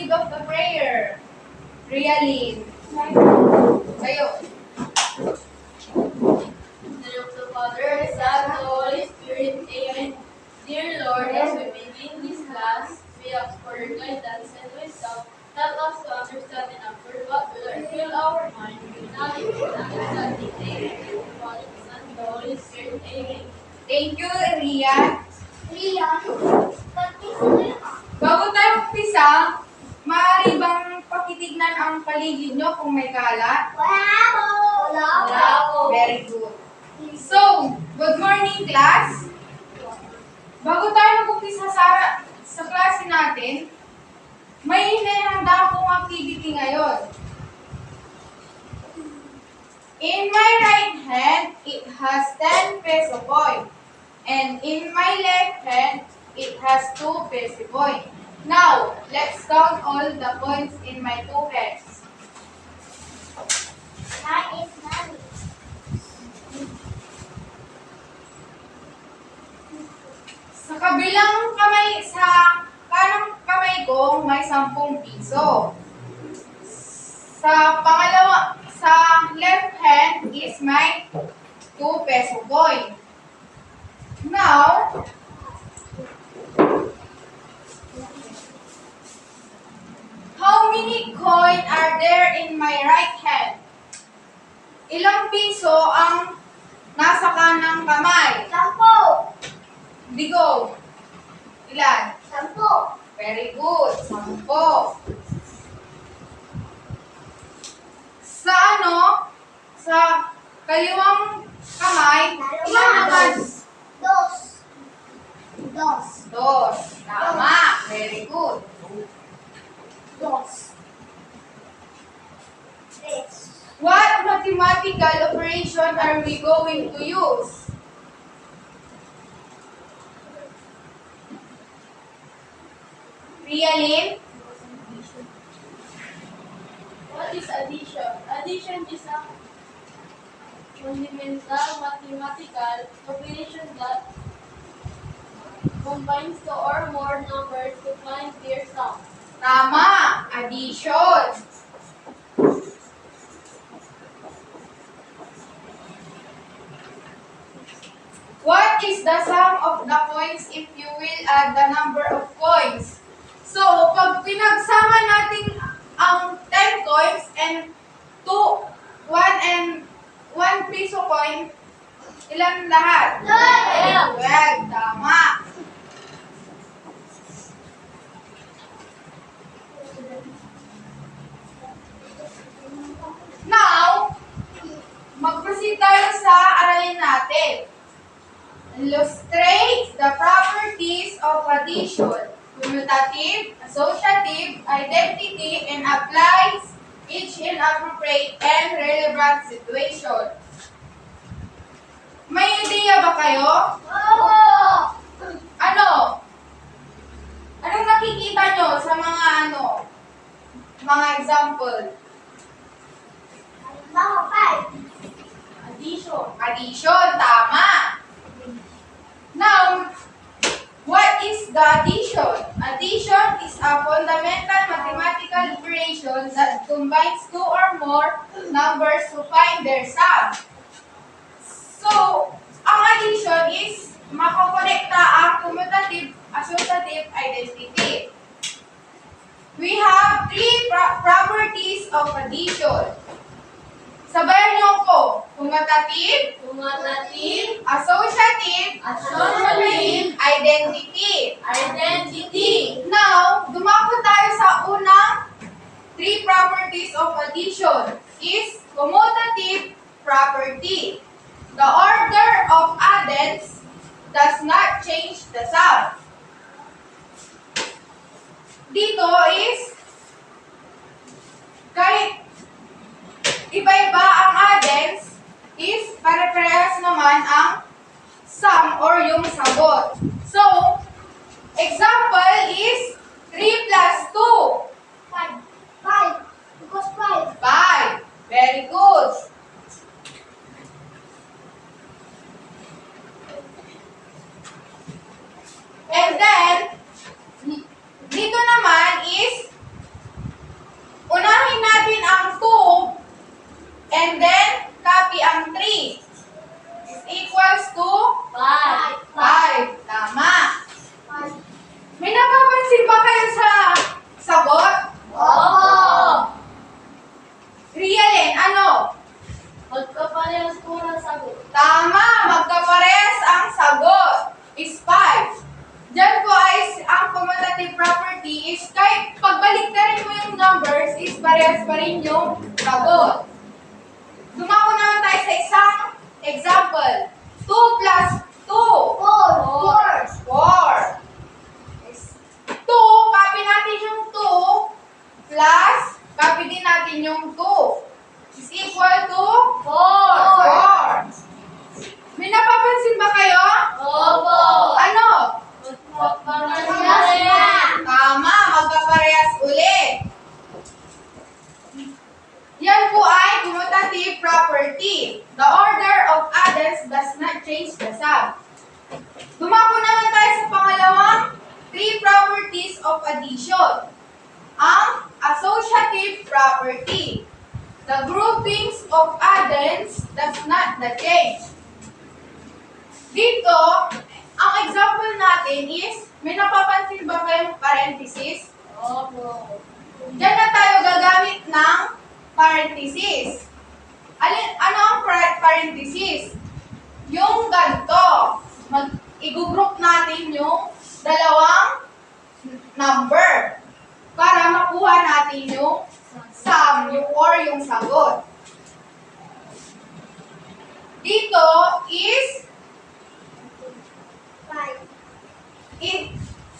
lead of the prayer? Realin. Kayo. In the name of the Father, Son, and the Holy Spirit. Amen. Dear Lord, as we begin this class, we ask for your guidance and wisdom. Help us to understand and observe what we learn. Fill our mind with knowledge and understanding. Amen. In the name of the Father, Son, and the Holy Spirit. Amen. Thank you, Rian. Rian, Bago tayo umpisa, maaari bang pakitignan ang paligid nyo kung may kalat? Wala po. Very good. So, good morning class. Bago tayo mag-umpisa sa klase natin, may hinahanda akong activity ngayon. In my right hand, it has 10 peso coin. And in my left hand, it has 2 peso coin. Now, let's count all the coins in my 2 hands. That is money. Sa kabilang kamay, sa kanang kamay ko, may 10 piso. Sa left hand is my 2 peso coin. Now, how many coin are there in my right hand? Ilang piso ang nasa kanang kamay? 10. Digo. Ilan? 10. Very good. 10. Sa kaliwang kamay, ilan naman? 2. 2. Tama. Very good. 2. 3. What mathematical operation are we going to use? Realin? What is addition? Addition is a fundamental mathematical operation that combines two or more numbers to find their sum. Tama. Addition. What is the sum of the coins if you will add the number of coins? So, pag pinagsama natin ang 10 coins and 1 piso coin, ilan lahat? 12. 12. Tama. Now, mag-proceed tayo sa aralin natin. Illustrate the properties of addition, commutative, associative, identity, and applies each in appropriate and relevant situation. May idea ba kayo? Ano? Anong nakikita nyo sa mga mga example? Addition. Addition, tama. Now, what is the addition? Addition is a fundamental mathematical operation that combines two or more numbers to find their sum. So, ang addition is makakonekta ang commutative, associative, identity. We have 3 properties of addition. Sabayan niyo ko. Commutative, associative, identity. Now, dumako tayo sa unang 3 properties of addition is commutative property. The order of addends does not change the sum. Dito is kahit iba-iba ang addends is pare-parehas naman ang sum or yung sagot. So, example is 3 plus 2. 5. Because 5. 5. Very good. And then, dito naman is numbers is parehas pa rin yung sagot. Dumako naman tayo sa isang example. 2 plus 2. 4. 4. 2, copy natin yung 2 plus copy din natin yung 2 is equal to 4. May napapansin ba kayo? Opo. Ano? Magpaparehas. Tama, magkaparehas ulit. Yan po ay commutative property. The order of addends does not change the sum. Dumako naman tayo sa pangalawang 3 properties of addition. Ang associative property. The groupings of addends does not change. Dito, ang example natin is, may napapansin ba kayong parenthesis? Opo. Diyan na tayo gagamit ng parenthesis. Ano ang parenthesis? Yung ganito. I-group natin yung dalawang number para makuha natin yung sum or yung sagot. Dito is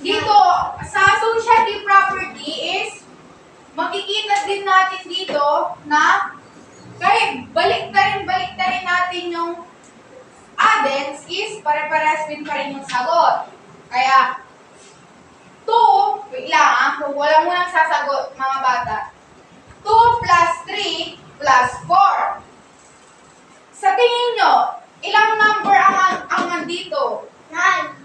dito, sa associative property is, makikita din natin dito na kahit baliktarin natin yung addends is pare-parehas din pa rin yung sagot. Kaya, 2, wait lang wala mo nang sasagot mga bata. 2 plus 3 plus 4. Sa tingin nyo, ilang number ang nandito? 9.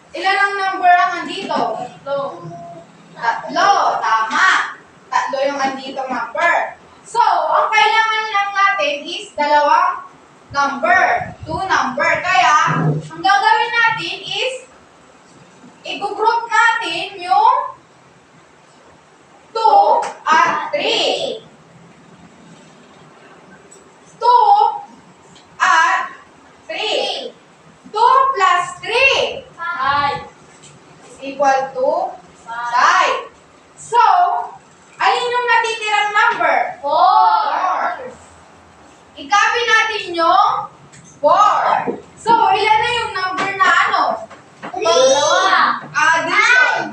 Ilan ang number ang andito? 3. Tama. 3 yung andito number. So, ang kailangan lang natin is dalawang number. 2 number. Kaya, ang gagawin natin is i-group natin yung 2 at 3. 2 at 3. 2 plus 3 is equal to 5. So, alin yung natitirang number? 4. I-copy natin yung 4. So, ilan na yung number na ano? 3. Addition.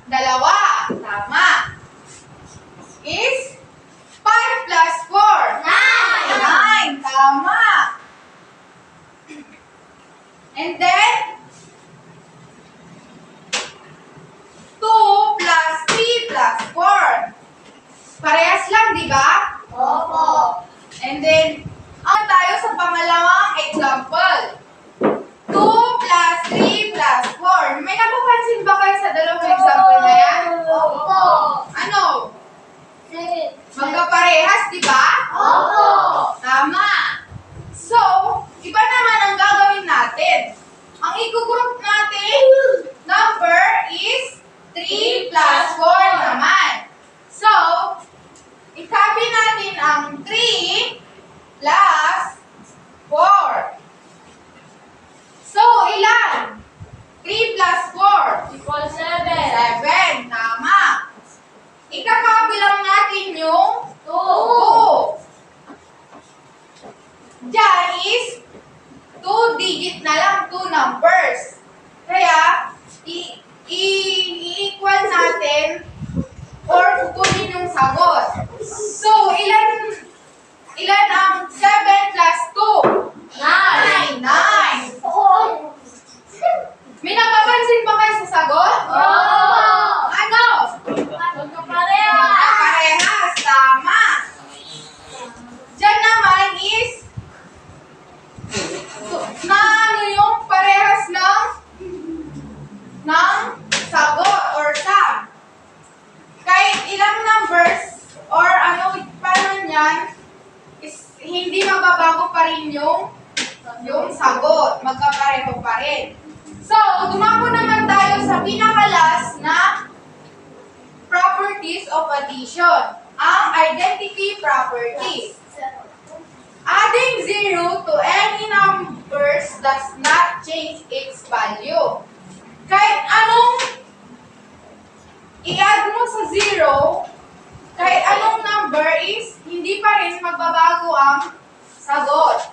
Dalawa. Tama. Is 5 plus 4. 9. Tama. And then, 2 plus 3 plus 4. Parehas lang, di ba? Opo. And then, tayo sa pangalawang example. 2 plus 3 plus 4. May napapansin ba kayo sa dalawang example na yan? Opo. Ano? 7. Magkaparehas, di ba? Opo. Tama. So, iba naman ang gagawin natin. Ang i-group natin number is 3 plus 4 naman. So, i-copy natin ang 3 plus 4. So, ilan? 3 plus 4. Equal 7. 7. Tama. Ika-copy lang natin yung 2. Diyan is 2 digit na lang, 2 numbers. Kaya, i-equal natin or kukunin yung sagot. So, ilan ang 7 plus 2? 9. 9. May napapansin ba kayo sa sagot? Ano? Magkaparehas. Parehas. Tama. Diyan naman is na ano yung parehas ng sagot or sum. Kahit ilang numbers or ano paano yan is hindi magbabago pa rin yung sagot. Magkapareho pa rin. So, dumako naman tayo sa pinakalas na properties of addition. Ang identity property. Adding 0 to any numbers does not change its value. Kahit anong i-add mo sa 0, kahit anong number is, hindi pa rin magbabago ang sagot.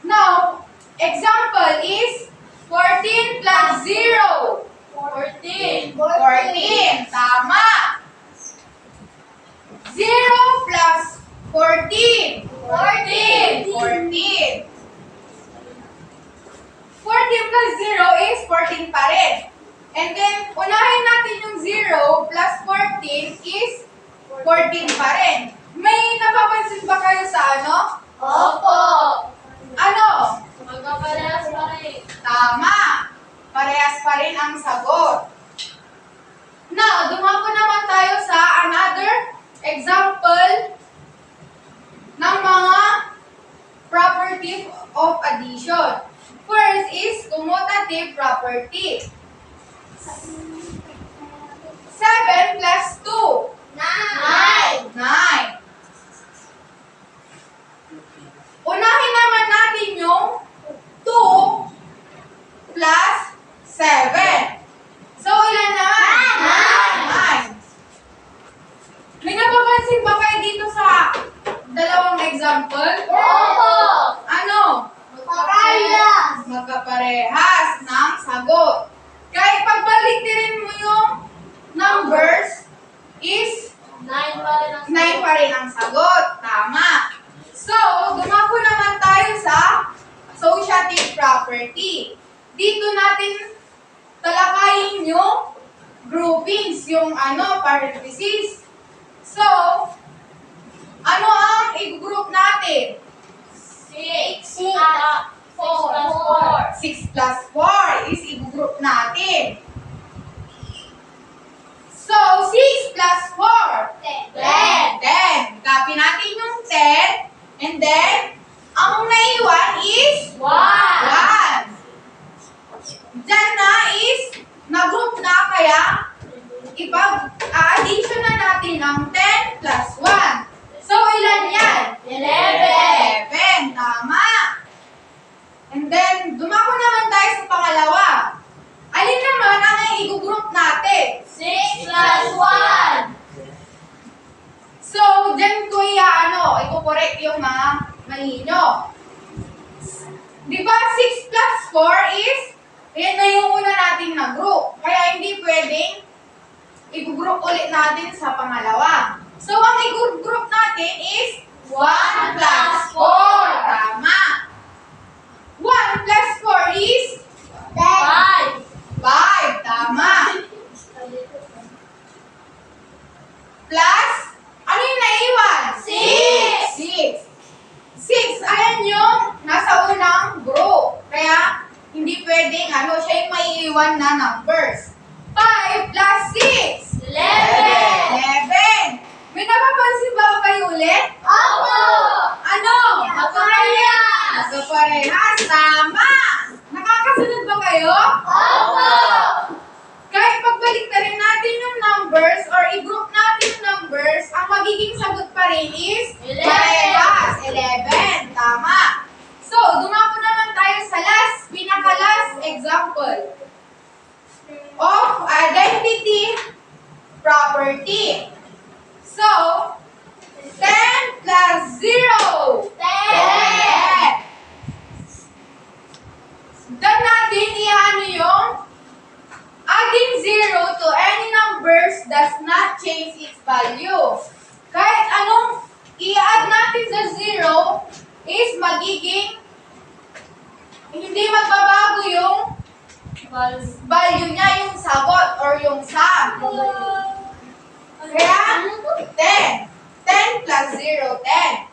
Now, example is 14 plus 0. 14. 14. Tama. 0 plus 14. 14. 14. 14 plus 0 is 14 pa rin. And then, unahin natin yung 0 plus 14 is 14 pa rin. May napapansin ba kayo sa ano? Opo. Ano? Magkaparehas pa rin. Tama. Parehas pa rin ang sagot. Now, dumako naman tayo sa another example ng mga property of addition. First is commutative property. 7 plus 2. 9. 9. Unahin naman natin yung 2 plus 7. So, ilan naman? 9. May napapansin ba kayo dito sa dalawang example? Opo. Ano? Parehas. Magkaparehas ng sagot. Kahit pagbalik-tirin mo yung numbers is 9 pa rin ang 9 pa rin ang sagot. Tama. So, dumako naman tayo sa associative property. Dito natin talakayin yung groupings, yung parentheses. So, ano ang i-group natin? 6 plus 4. 6 plus 4 is i-group natin. So, 6 plus 4. 10. 10. Copy natin yung 10. And then, ang naiwan is 1. 1. Diyan na is, na-group na kaya, ipag-a-addition na natin ang 10 plus 1. So, ilan yan? 11. 11. Tama. And then, dumako naman tayo sa pangalawa. Alin naman ang i-group natin? 6 plus 1. So, dyan ko i-correct yung mga mali nyo. Di ba 6 plus 4 is, yan na yung una nating na-group. Kaya hindi pwedeng i-group ulit natin sa pangalawa. So, ang i-group natin is 1 plus 4. Tama. 1 plus 4 is 5. 5. Tama. Plus, ano yung naiwan? 6. 6. Ayan yung nasa unang group. Kaya, hindi pwedeng, siya yung maiiwan na numbers. 5 plus 6. 11. May napapansin ba kayo ulit? Opo. Ano? Magkaparehas. Magkaparehas. Tama. Nakakasunod ba kayo? Opo. Kahit pagbalik na rin natin yung numbers or i-group natin yung numbers, ang magiging sagot pa rin is 11. parehas. 11. Tama. So, dumako naman tayo sa pinaka-last example of identity property. So, 10 plus 0. 10. Doon natin yung adding 0 to any numbers does not change its value. Kahit anong i-add natin sa 0 is magiging hindi magbabago yung value niya, yung sagot or yung sum. Kaya, 10. 10 plus 0, 10.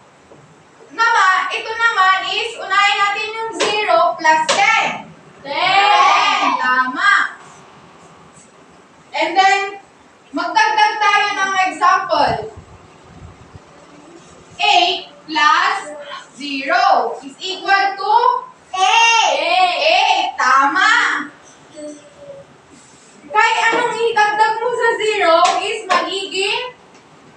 Ito naman is, unahin natin yung 0 plus 10. 10. Tama. And then, magdagdag tayo ng example. 8 plus 0 is equal to 8. Tama. Kahit anong idagdag mo sa 0 is magiging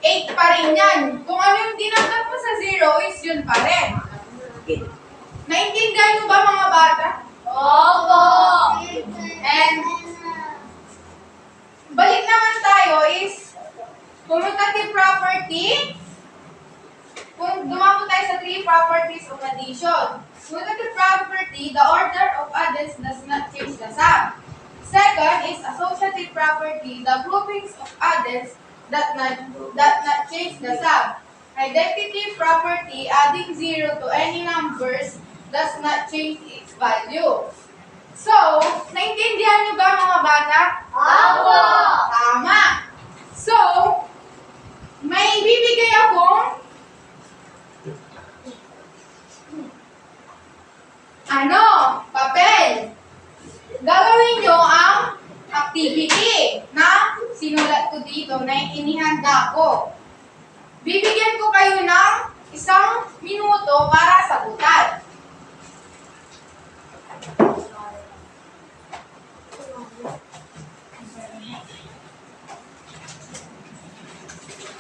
8 pa rin yan. Kung ano yung dinagdag mo sa 0 is yun pa rin. Naintindihan nyo ba mga bata? Opo. And balik naman tayo is commutative property. Kung dumako tayo sa 3 properties of addition. Commutative property, the order of addends does not change the sum. Second is associative property, the groupings of addends that not change the sum. Identity property, adding 0 to any numbers does not change its value. So, naintindihan niyo ba mga bata? Opo. Tama. So, may bibigay akong papel. Gagawin nyo ang activity na sinulat ko dito na inihanda ko. Bibigyan ko kayo ng 1 minuto para sagutan.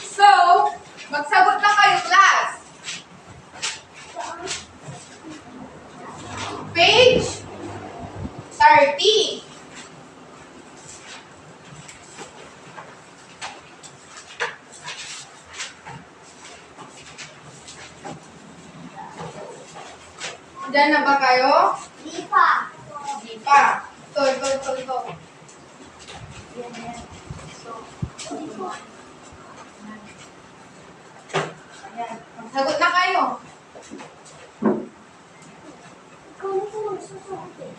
So, magsagot na kayo, class. Page 30. Diyan na ba kayo? Di pa. Hindi pa. Ito. Ayan. Magsagot na kayo. Ikaw na po magsasagot eh.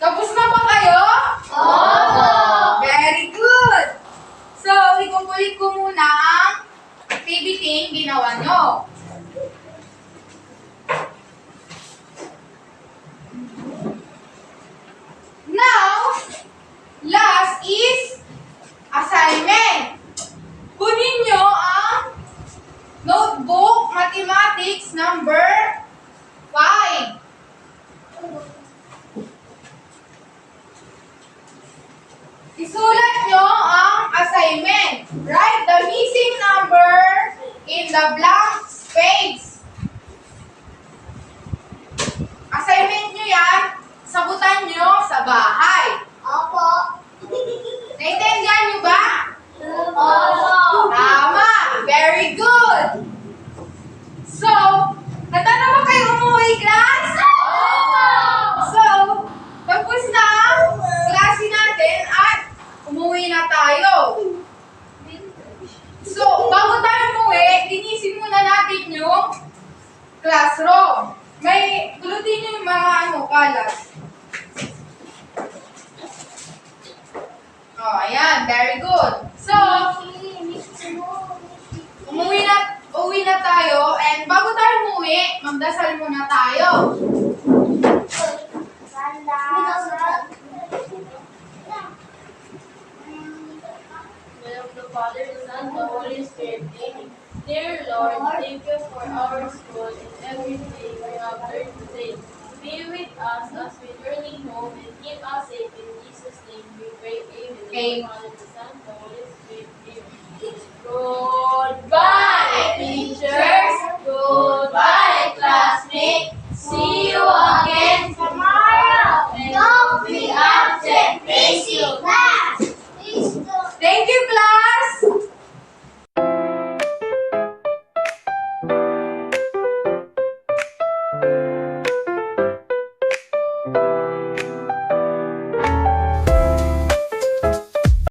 Tapos na ba kayo? Opo. Very good. So, ikukulit ko muna ang activity yung ginawa nyo. Now, last is assignment. Kunin nyo ang notebook mathematics number 5. Isulat nyo ang assignment. Write the missing number in the blank space. Assignment nyo yan, sagutan nyo sa bahay. Opo. Naintindihan nyo ba? Opo. Tama! Very good! So, handa na ba kayo umuwi, class? Opo. So, tapos na ang klase natin at umuwi na tayo. So, bago tayo umuwi, linisin muna natin yung classroom. May gulutin nyo yung mga kalat. Oh, ayan. Very good. So, uwi na tayo. And bago tayo umuwi, magdasal muna tayo. Name of the Father, the Son, the Holy Spirit. Amen. Dear Lord, thank you for our school and everything we have learned today. Be with us as we journey home and keep us safe. In Jesus' name we pray. Amen. Amen. The Father, the Son, the Holy Spirit. Amen. Good.